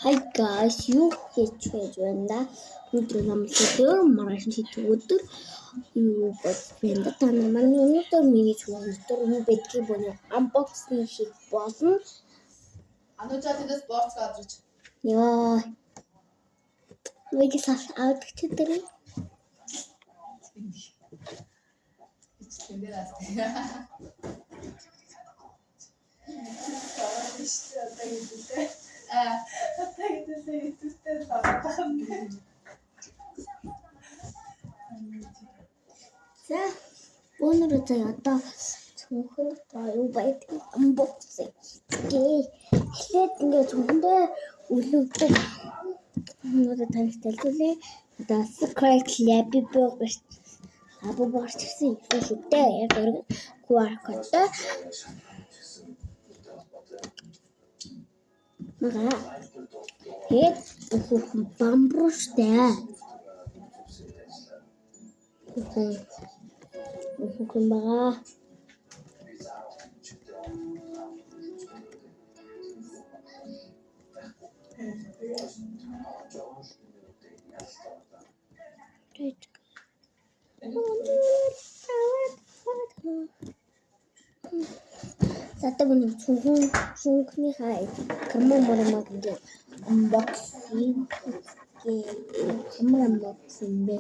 Hi guys, юу хийж байна? Өнөөдөр намайг маргааш өдөр юу бодвол та намайг өнөөдөр миний өнөөдөр юу бэдгийг боно unboxing хийх болно. Анучаа тэдэс борц гадрч. Яа. Вэгсас аутчдэр. За, өнөөдөр одоо цүнхэн юу байдгийг unboxing гээ. Эхлээд ингээд цүнхэндээ үлддэг. Өнөөдөр таньж тайлбарлая. Одоо Secret Lab богч. Богч гэсэн юм шүү дээ. Яг нэг QR кодтой. Мага. Тэгээд бүхэн бамбууштай. Бүхэн бага. Затаг нэг цүнхний хай каммамармаг гэдэг unboxing бэ.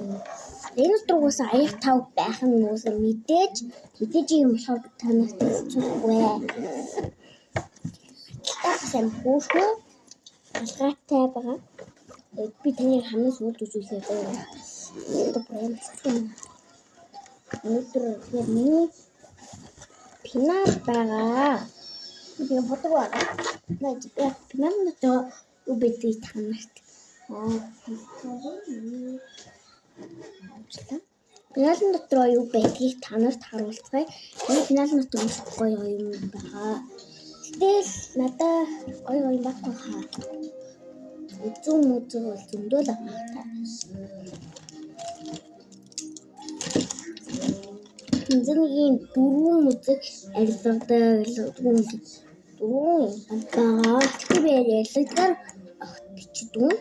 Энэ дургуус аяг тав байх нь нуусаа мэдээж юм болохоор танаас хэлчихгүй. Тасан бүхэн алгаатай байгаа. Би таны хамгийн сүүлд үзүүлээ байна. Одоо брэнд өнөөдөр миний пинат байгаа. Би бодог байгаа. Яг пинат юу бэдгийг танарт. Пинатын дотор юу байдгийг танарт харуулцгаая. Энэ пинатын дотор гоё юм байгаа. Тэгэл надад гоё юм баггүй хаа. Үзүүн мөзөг бол зөндөө л байгаа. Эндний дөрвөн мөзөг арилгадаг дөрвөн байгаа. Тэгэхээр арилгадаг бичдүүн.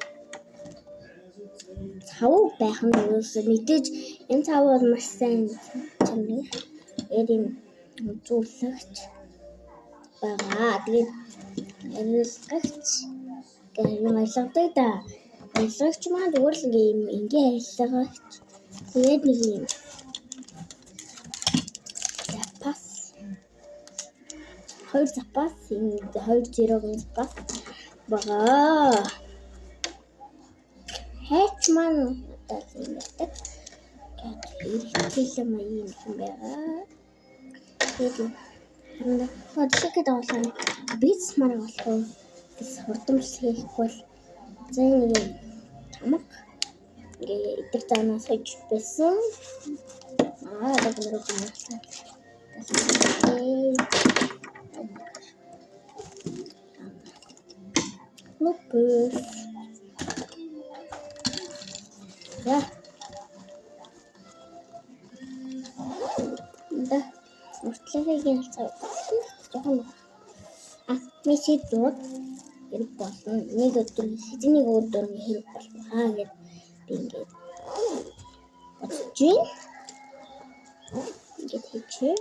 Цав байх нь юусэн мэдээж энэ цав бол маш сайн чанар. Эдийн үзүүлэгч байгаа. Тэгээд арилгагч юм арилгадаг да. Арилгагч маань зүгээр л ингээ арилгагч. Тэгээд нэг юм запас. Хоёр запас, хоёр зэрэг запас байгаа. Хэч маань одоо ингэдэг. Ирэх юм байгаа. Тэгээд шигэд авсан биц марга болохоо хурдамж хийхгүй л зэн тамаг ингээ идэр заанаас хож байсан. Одоо гэнэ гэнэ. Лупус. Я. Да. Уртлахыг ялцаа. Жохон. Мессеж дууд хэрэг болно. Нэг өдөр хэзээ өдөр хэрэг болно хаа гэд би ингээд бодож байна. Ингээд хийчихээ.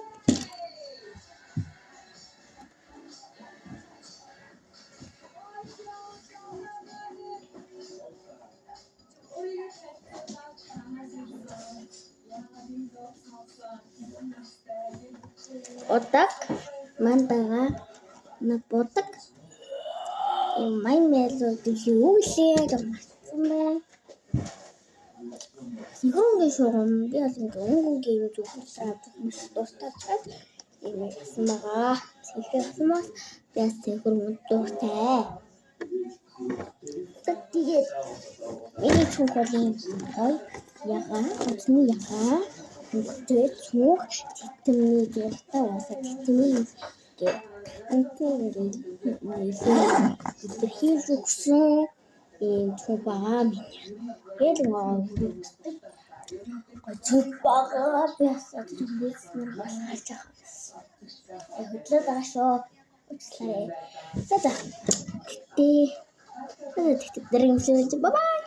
Одаг мандага на бодог май мэлүүд юу лээ гэмсэн байна. Синхронгийн шугам би бол ингээ өнгөгийн юм зүгтээ маш дуртай юм яасан байгаа. Синхронос яс синхрон дуртай. Тэгээд энэ чухалын ой ягаа үсний ягаа тэгээд цуг тэтмний гэлтэй уусаа тэтмний гээ энэ хийж өгсөн ийм цуг байгаа минь. Тэгээд цуг байгаа ясаад зүйлсэн болохаж байгаа. Хөдлөөд байгаа шүү. Уучлаарай. За. Гэтээ Тэгтээ дараагийн видеонд бай бай.